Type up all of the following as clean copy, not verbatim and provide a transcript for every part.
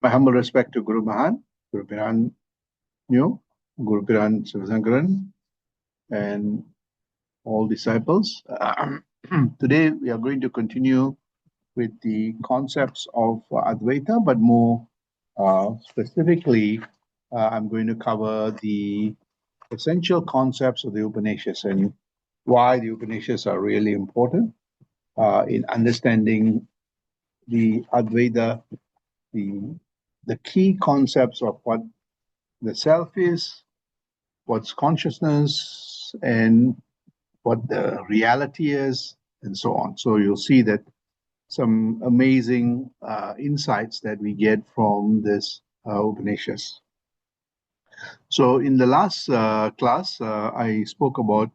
My humble respect to Guru Mahan, Guru Piran Nyo, Guru Piran Sivasankaran, and all disciples. Today we are going to continue with the concepts of Advaita, but more specifically, I'm going to cover the essential concepts of the Upanishads and why the Upanishads are really important in understanding the Advaita, the key concepts of what the self is, what's consciousness, and what the reality is, and so on. So you'll see that some amazing insights that we get from this Upanishads. So in the last class, I spoke about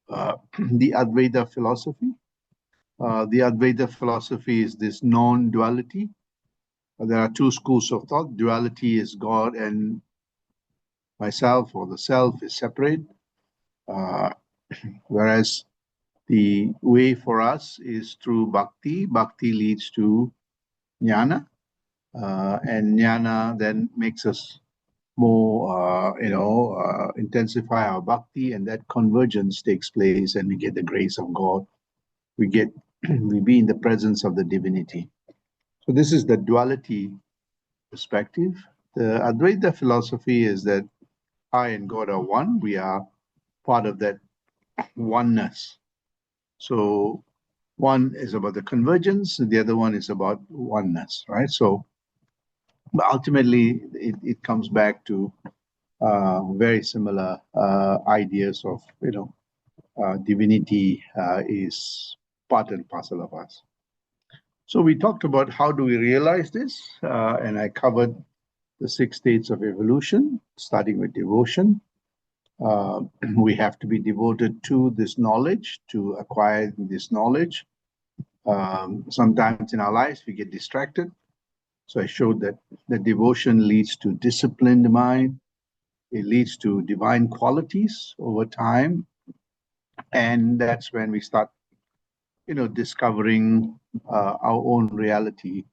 the Advaita philosophy. The Advaita philosophy is this non-duality. There are two schools of thought. Duality is God and myself, or the self is separate. Whereas the way for us is through bhakti. Bhakti leads to jnana, and jnana then makes us more, intensify our bhakti, and that convergence takes place, and we get the grace of God. We be in the presence of the divinity. So this is the duality perspective. The Advaita philosophy is that I and God are one. We are part of that oneness. So one is about the convergence, and the other one is about oneness, right? So ultimately, it comes back to very similar ideas of, divinity is part and parcel of us. So we talked about how do we realize this, and I covered the 6 states of evolution, starting with devotion. We have to be devoted to this knowledge, to acquire this knowledge. Sometimes in our lives we get distracted. So I showed that the devotion leads to disciplined mind. It leads to divine qualities over time. And that's when we start, discovering our own reality,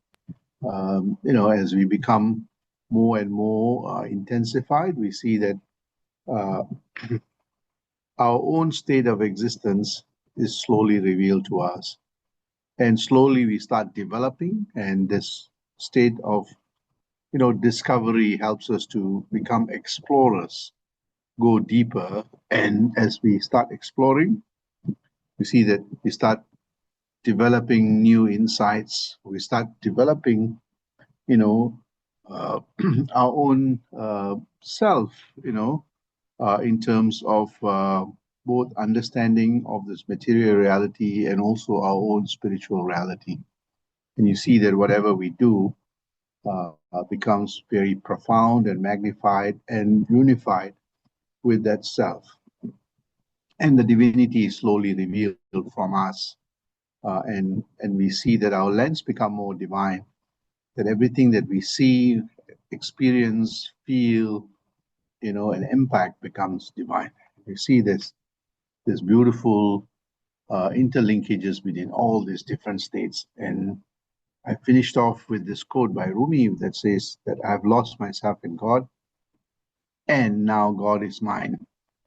as we become more and more intensified. We see that our own state of existence is slowly revealed to us. And slowly we start developing, and this state of, discovery helps us to become explorers, go deeper. And as we start exploring, we see that we start developing new insights. We start developing, our own self, in terms of both understanding of this material reality and also our own spiritual reality. And you see that whatever we do becomes very profound and magnified and unified with that self. And the divinity is slowly revealed from us. And we see that our lens become more divine, that everything that we see, experience, feel, and impact becomes divine. We see this beautiful interlinkages within all these different states. And I finished off with this quote by Rumi that says that I've lost myself in God, and now God is mine.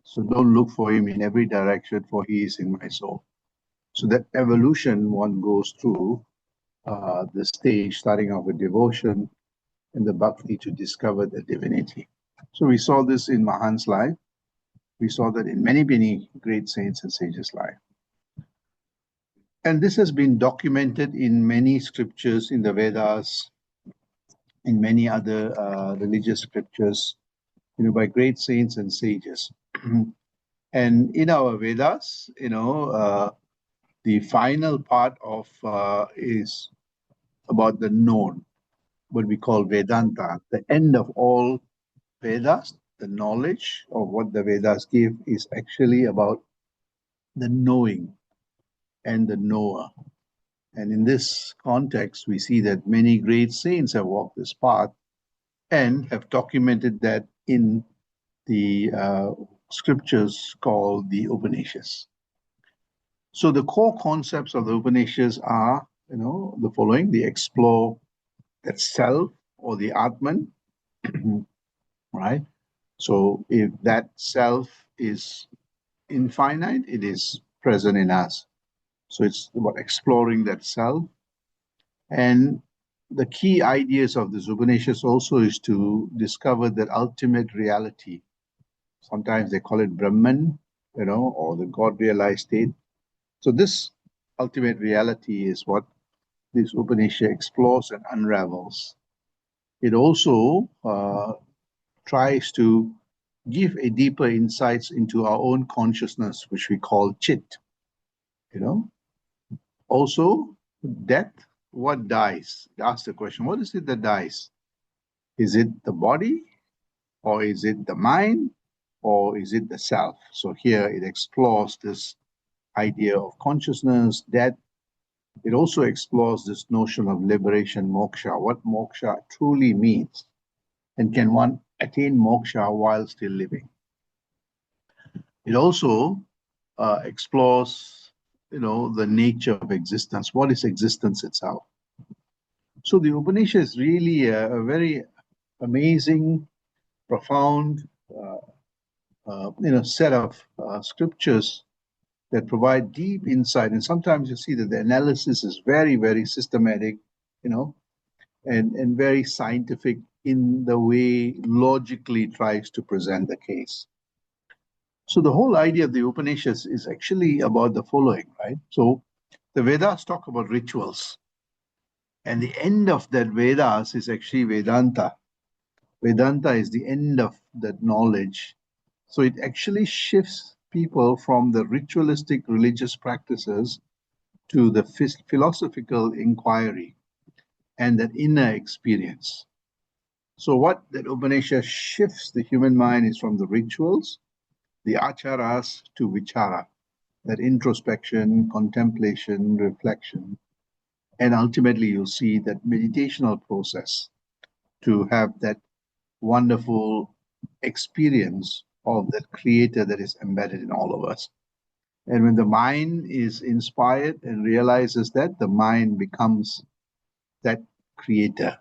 So don't look for him in every direction, for he is in my soul. So that evolution one goes through the stage, starting off with devotion and the bhakti to discover the divinity. So we saw this in Mahan's life. We saw that in many, many great saints and sages' life. And this has been documented in many scriptures in the Vedas, in many other religious scriptures, by great saints and sages. And in our Vedas, the final part of is about the known, what we call Vedanta. The end of all Vedas, the knowledge of what the Vedas give, is actually about the knowing and the knower. And in this context, we see that many great saints have walked this path and have documented that in the scriptures called the Upanishads. So the core concepts of the Upanishads are, the following: they explore that self or the Atman, right? So if that self is infinite, it is present in us. So it's about exploring that self. And the key ideas of the Upanishads also is to discover that ultimate reality. Sometimes they call it Brahman, or the God realized state. So this ultimate reality is what this Upanishad explores and unravels. It also tries to give a deeper insights into our own consciousness, which we call chit. You know, also death. What dies? Ask the question: what is it that dies? Is it the body, or is it the mind, or is it the self? So here it explores this idea of consciousness, death. It also explores this notion of liberation, moksha, what moksha truly means, and can one attain moksha while still living. It also explores, the nature of existence. What is existence itself? So the Upanishad is really a very amazing, profound, set of scriptures that provide deep insight. And sometimes you see that the analysis is very, very systematic, and very scientific in the way logically tries to present the case. So the whole idea of the Upanishads is actually about the following, right? So the Vedas talk about rituals, and the end of that Vedas is actually Vedanta. Vedanta is the end of that knowledge. So it actually shifts people from the ritualistic religious practices to the philosophical inquiry and that inner experience. So what that Upanishad shifts the human mind is from the rituals, the acharas, to vichara, that introspection, contemplation, reflection, and ultimately you'll see that meditational process to have that wonderful experience of that creator that is embedded in all of us. And when the mind is inspired and realizes that, the mind becomes that creator.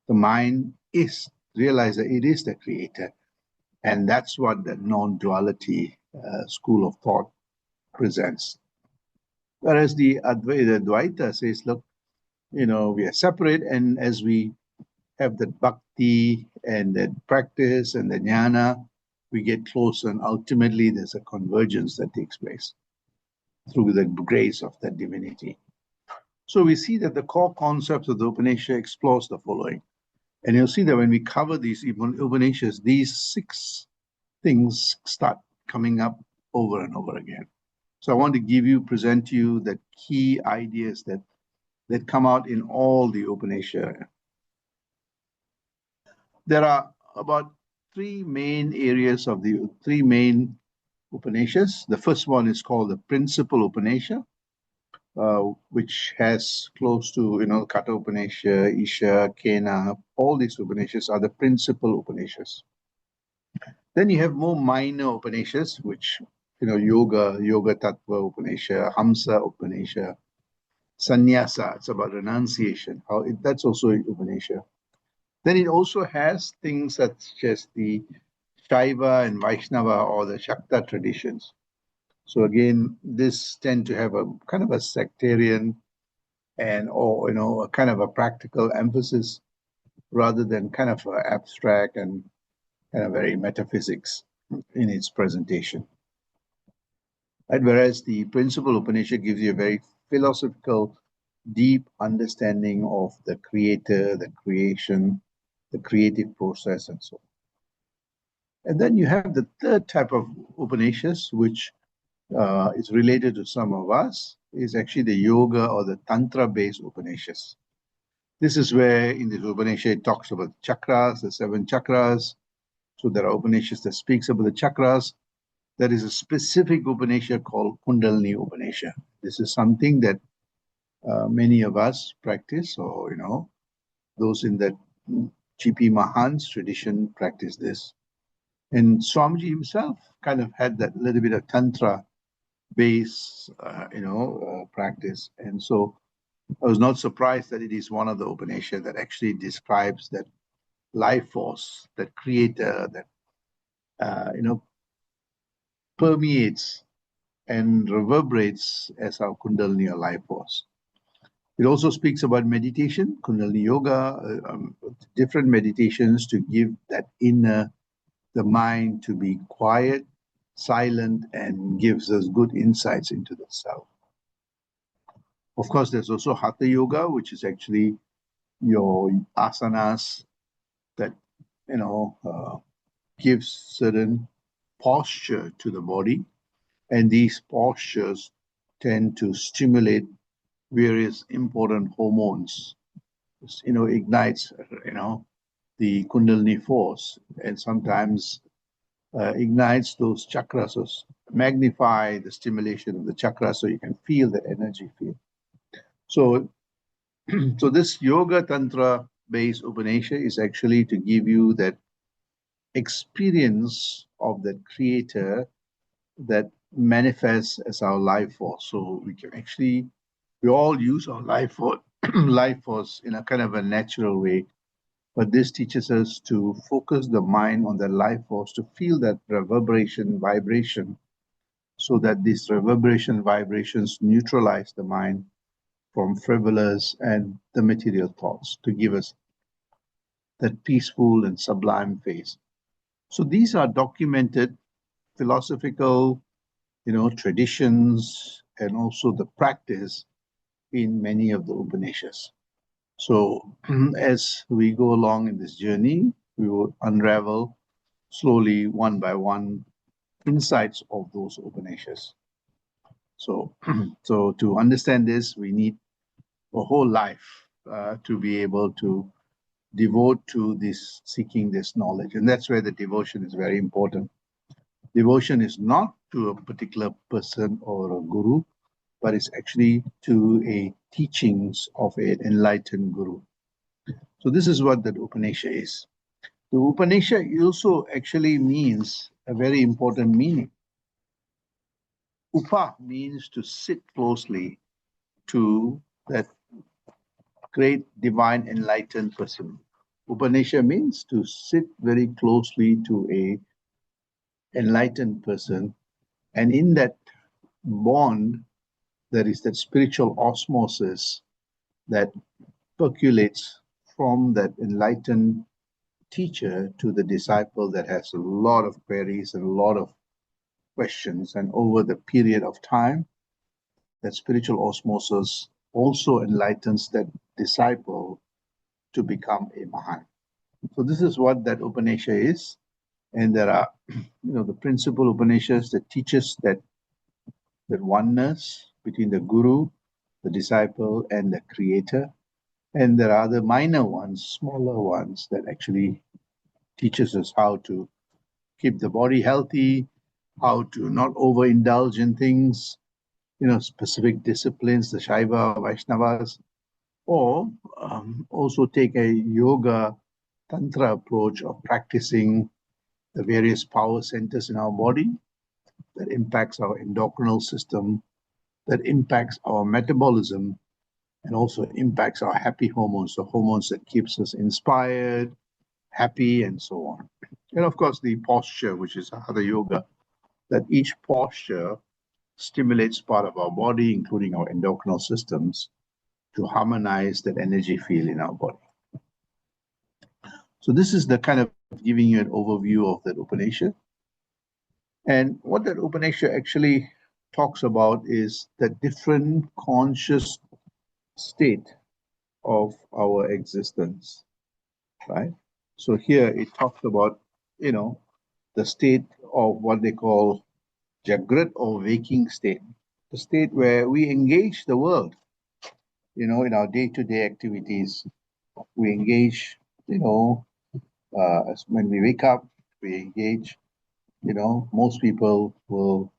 The mind is realize that it is the creator. And that's what the non-duality school of thought presents. Whereas the Advaita says, look, we are separate, and as we have that bhakti and that practice and the jnana, we get closer, and ultimately there's a convergence that takes place through the grace of that divinity. So we see that the core concepts of the Upanishad explores the following. And you'll see that when we cover these Upanishads, these 6 things start coming up over and over again. So I want to present to you the key ideas that come out in all the Upanishads. There are about 3 main areas of the 3 main Upanishads. The first one is called the Principal Upanishad, which has close to, Katha Upanishad, Isha, Kena. All these Upanishads are the principal Upanishads. Then you have more minor Upanishads, which, Yoga Tattva Upanishad, Hamsa Upanishad, Sannyasa, it's about renunciation. That's also an Upanishad. Then it also has things such as the Shaiva and Vaishnava or the Shakta traditions. So again, this tend to have a kind of a sectarian or a kind of a practical emphasis rather than kind of abstract and kind of very metaphysics in its presentation. Right? Whereas the Principal Upanishad gives you a very philosophical, deep understanding of the creator, the creation, the creative process, and so on. And then you have the third type of Upanishads, which is related to some of us, is actually the yoga or the tantra-based Upanishads. This is where in the Upanishad it talks about chakras, the 7 chakras. So there are Upanishads that speaks about the chakras. There is a specific Upanishad called Kundalini Upanishad. This is something that many of us practice, or those in that G.P. Mahan's tradition practice this. And Swamiji himself kind of had that little bit of tantra base, practice. And so I was not surprised that it is one of the Upanishads that actually describes that life force, that creator that permeates and reverberates as our Kundalini or life force. It also speaks about meditation, Kundalini yoga, different meditations to give that the mind to be quiet, silent, and gives us good insights into the self. Of course, there's also Hatha yoga, which is actually your asanas that gives certain posture to the body, and these postures tend to stimulate various important hormones. Ignites the Kundalini force, and sometimes ignites those chakras, or magnify the stimulation of the chakras, so you can feel the energy field. So, so this yoga tantra based Upanishad is actually to give you that experience of that creator that manifests as our life force. So we all use our life force, life force in a kind of a natural way. But this teaches us to focus the mind on the life force, to feel that reverberation, vibration, so that these reverberation vibrations neutralize the mind from frivolous and the material thoughts, to give us that peaceful and sublime phase. So these are documented philosophical, traditions, and also the practice in many of the Upanishads. So as we go along in this journey, we will unravel slowly, one by one, insights of those Upanishads. So, so to understand this, we need a whole life to be able to devote to this, seeking this knowledge. And that's where the devotion is very important. Devotion is not to a particular person or a guru, but it's actually to a teachings of an enlightened guru. So this is what the Upanishad is. The Upanishad also actually means a very important meaning. Upa means to sit closely to that great divine enlightened person. Upanishad means to sit very closely to a enlightened person, and in that bond there is that spiritual osmosis that percolates from that enlightened teacher to the disciple that has a lot of queries and a lot of questions. And over the period of time, that spiritual osmosis also enlightens that disciple to become a Mahan. So this is what that Upanishad is. And there are, the principal Upanishads that teaches that oneness between the guru, the disciple, and the creator. And there are other minor ones, smaller ones, that actually teaches us how to keep the body healthy, how to not overindulge in things, specific disciplines, the Shaiva, Vaishnavas, or also take a yoga tantra approach of practicing the various power centers in our body that impacts our endocrinal system, that impacts our metabolism, and also impacts our happy hormones, the hormones that keeps us inspired, happy, and so on. And of course, the posture, which is Hatha yoga, that each posture stimulates part of our body, including our endocrinal systems, to harmonize that energy field in our body. So this is the kind of giving you an overview of that Upanishad. And what that Upanishad actually talks about is the different conscious state of our existence, right? So here it talks about, the state of what they call Jagrat, or waking state, the state where we engage the world, in our day-to-day activities. We engage, when we wake up, we engage, most people will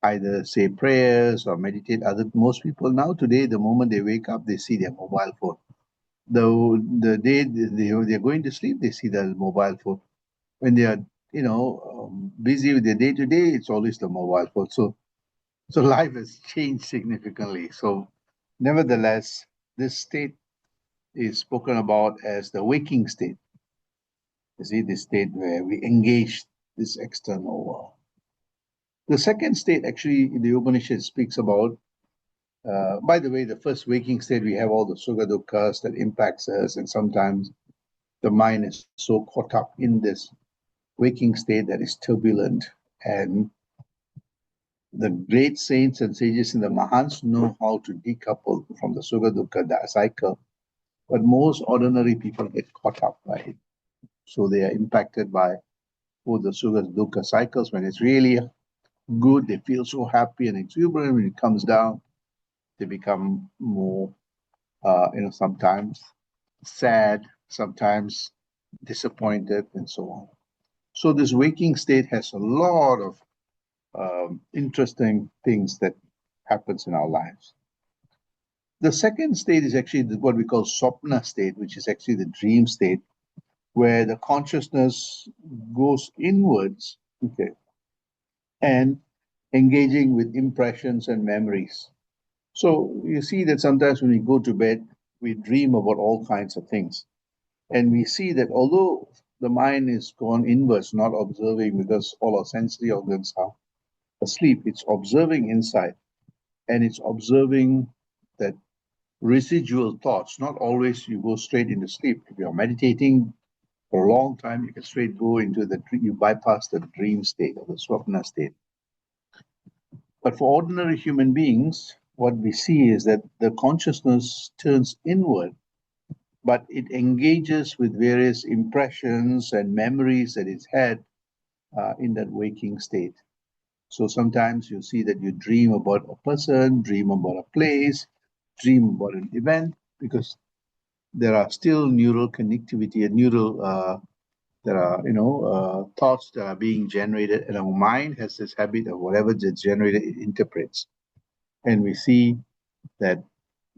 either say prayers or meditate. Most people now today, the moment they wake up, they see their mobile phone. The day they're going to sleep, they see their mobile phone. When they are, busy with their day-to-day, it's always the mobile phone. So life has changed significantly. So nevertheless, this state is spoken about as the waking state. You see, this state where we engage this external world. The second state, actually, in the Upanishads speaks about, by the way, the first waking state, we have all the sukha dukkha's that impacts us, and sometimes the mind is so caught up in this waking state that is turbulent. And the great saints and sages in the Mahans know how to decouple from the sukha dukkha cycle, but most ordinary people get caught up by it. So they are impacted by both the sukha dukkha cycles. When it's really good, they feel so happy and exuberant. When it comes down, they become more, sometimes sad, sometimes disappointed, and so on. So this waking state has a lot of interesting things that happens in our lives. The second state is actually what we call swapna state, which is actually the dream state, where the consciousness goes inwards, okay, and engaging with impressions and memories. So you see that sometimes when we go to bed, we dream about all kinds of things. And we see that although the mind is gone inwards, not observing because all our sensory organs are asleep, it's observing inside, and it's observing that residual thoughts. Not always you go straight into sleep. If you're meditating for a long time, you can straight go into you bypass the dream state or the swapna state. But for ordinary human beings, what we see is that the consciousness turns inward, but it engages with various impressions and memories that it's had in that waking state. So sometimes you see that you dream about a person, dream about a place, dream about an event, because there are still neural connectivity and there are thoughts that are being generated, and our mind has this habit of whatever that's generated, it interprets. And we see that,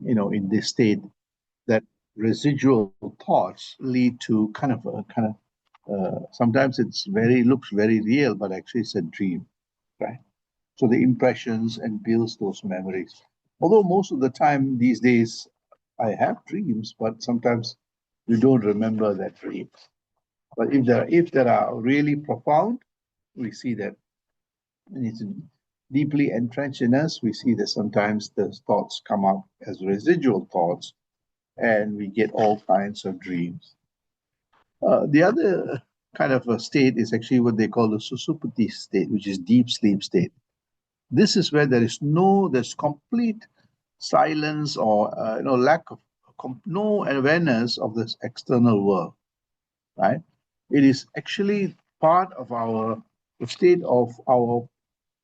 in this state, that residual thoughts lead to sometimes looks very real, but actually it's a dream, right? So the impressions and builds those memories. Although most of the time these days I have dreams, but sometimes you don't remember that dream. But if there are really profound, we see that when it's deeply entrenched in us, we see that sometimes the thoughts come up as residual thoughts, and we get all kinds of dreams. The other kind of a state is actually what they call the susupati state, which is deep sleep state. This is where there's complete silence or lack of no awareness of this external world, right? It is actually part of the state of our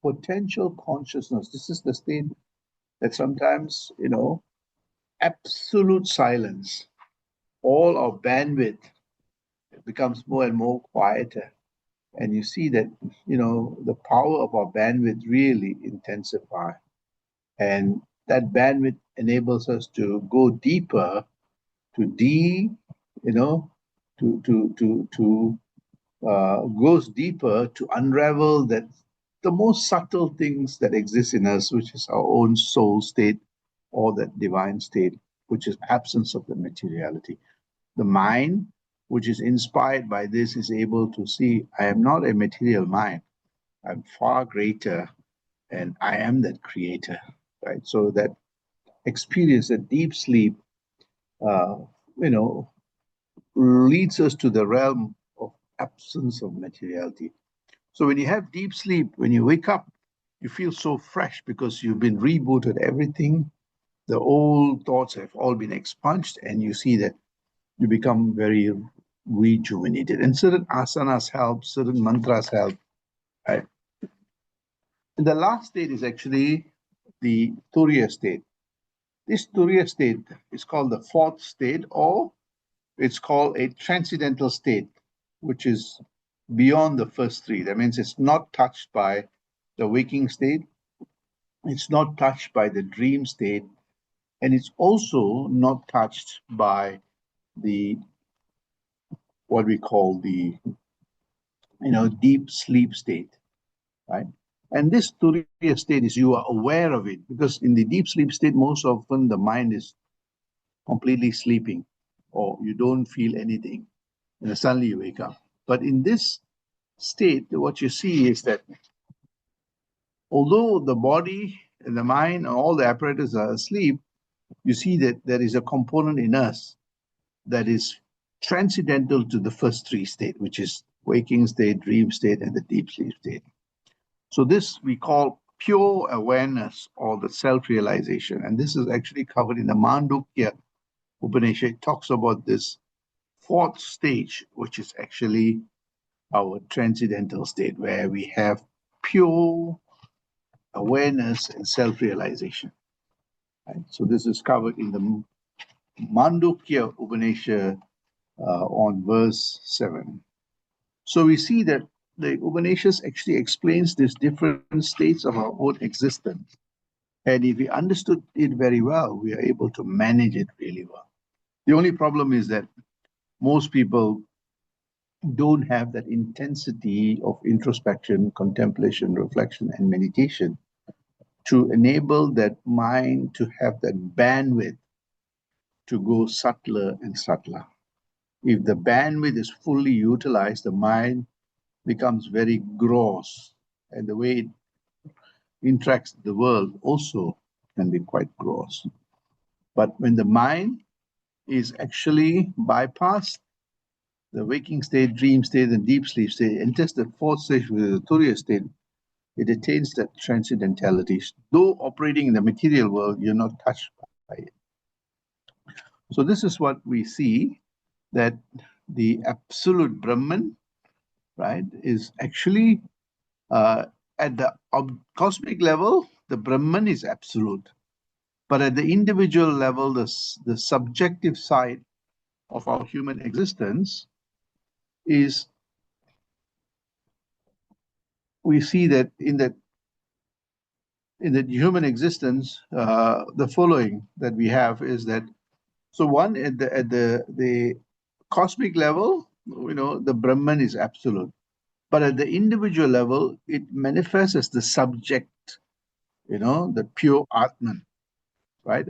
potential consciousness. This is the state that sometimes, absolute silence, all our bandwidth becomes more and more quieter. And you see that, the power of our bandwidth really intensify. And that bandwidth enables us to go deeper, goes deeper to unravel that the most subtle things that exist in us, which is our own soul state or that divine state, which is absence of the materiality. The mind, which is inspired by this, is able to see, I am not a material mind. I'm far greater, and I am that creator, right? So that experience, that deep sleep, uh, leads us to the realm of absence of materiality. So when you have deep sleep, when you wake up, you feel so fresh because you've been rebooted. Everything, the old thoughts have all been expunged, and you see that you become very rejuvenated. And certain asanas help, certain mantras help. Right? And the last state is actually the Turiya state. This Turiya state is called the fourth state, or it's called a transcendental state, which is beyond the first three. That means it's not touched by the waking state, it's not touched by the dream state, and it's also not touched by the what we call the deep sleep state, right? And this Turiya state is you are aware of it, because in the deep sleep state, most often the mind is completely sleeping, or you don't feel anything, and suddenly you wake up. But in this state, what you see is that although the body and the mind and all the apparatus are asleep, you see that there is a component in us that is transcendental to the first three states, which is waking state, dream state, and the deep sleep state. So this we call pure awareness or the self-realization. And this is actually covered in the Mandukya Upanishad. It talks about this fourth stage, which is actually our transcendental state, where we have pure awareness and self-realization. Right? So this is covered in the Mandukya Upanishad on verse 7. So we see that the Upanishads actually explains these different states of our own existence. And if we understood it very well, we are able to manage it really well. The only problem is that most people don't have that intensity of introspection, contemplation, reflection, and meditation to enable that mind to have that bandwidth to go subtler and subtler. If the bandwidth is fully utilized, the mind becomes very gross, and the way it interacts with the world also can be quite gross. But when the mind is actually bypassed the waking state, dream state, and deep sleep state, enters the fourth stage with the Turiya state, it attains that transcendentality. Though operating in the material world, you're not touched by it. So this is what we see, that the absolute Brahman, right, is actually at the cosmic level, the Brahman is absolute. But at the individual level, the subjective side of our human existence is, we see that in the human existence, the following that we have is that, so one, at the cosmic level, the Brahman is absolute. But at the individual level, it manifests as the subject, the pure Atman, right?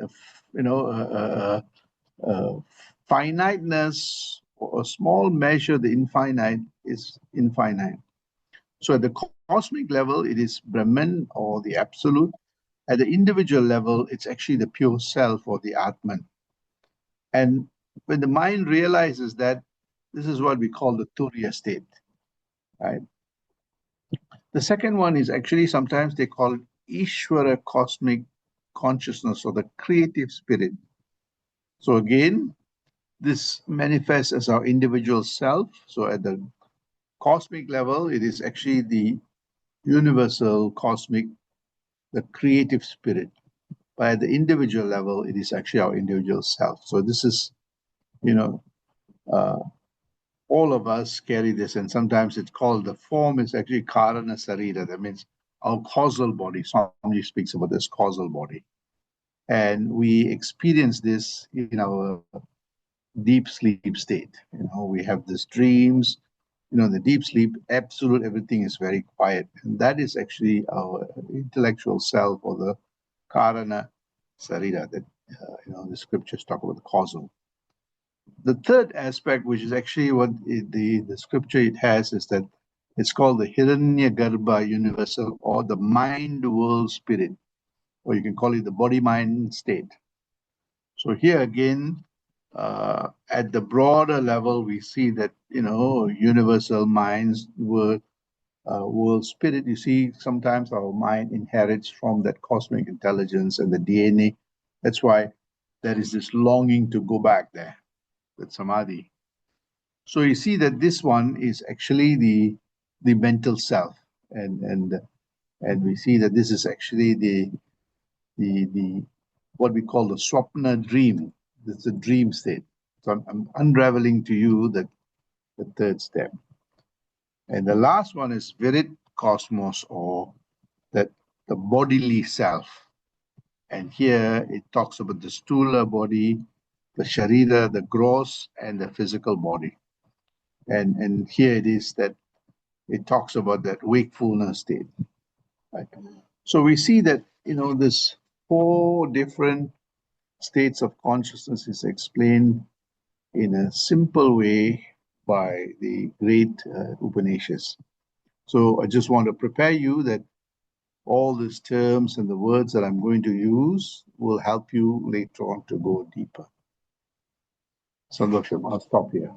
Finiteness, or a small measure, the infinite is infinite. So at the cosmic level, it is Brahman or the absolute. At the individual level, it's actually the pure self or the Atman. And when the mind realizes that, this is what we call the Turiya state, right? The second one is actually, sometimes they call it Ishvara cosmic consciousness or the creative spirit. So again, this manifests as our individual self. So at the cosmic level, it is actually the universal cosmic, the creative spirit. But at the individual level, it is actually our individual self. So this is, all of us carry this, and sometimes it's called, the form is actually Karana Sarira. That means our causal body. Somebody speaks about this causal body. And we experience this in our deep sleep state. We have these dreams. The deep sleep, absolute, everything is very quiet. And that is actually our intellectual self, or the Karana Sarira, that, the scriptures talk about the causal. The third aspect, which is actually what the scripture it has, is that it's called the Hiranyagarbha universal, or the mind world spirit, or you can call it the body-mind state. So here again, at the broader level, we see that, universal minds world spirit. You see, sometimes our mind inherits from that cosmic intelligence and the DNA. That's why there is this longing to go back there, with samadhi. So you see that this one is actually the mental self, and we see that this is actually the what we call the swapna dream. It's a dream state. So I'm unraveling to you the third step. And the last one is Virit Cosmos, or that the bodily self. And here it talks about the stula body, the sharira, the gross, and the physical body. And here it is that it talks about that wakefulness state. Right? So we see that, this 4 different states of consciousness is explained in a simple way by the great Upanishads. So I just want to prepare you that all these terms and the words that I'm going to use will help you later on to go deeper. Sandosham, I'll stop here.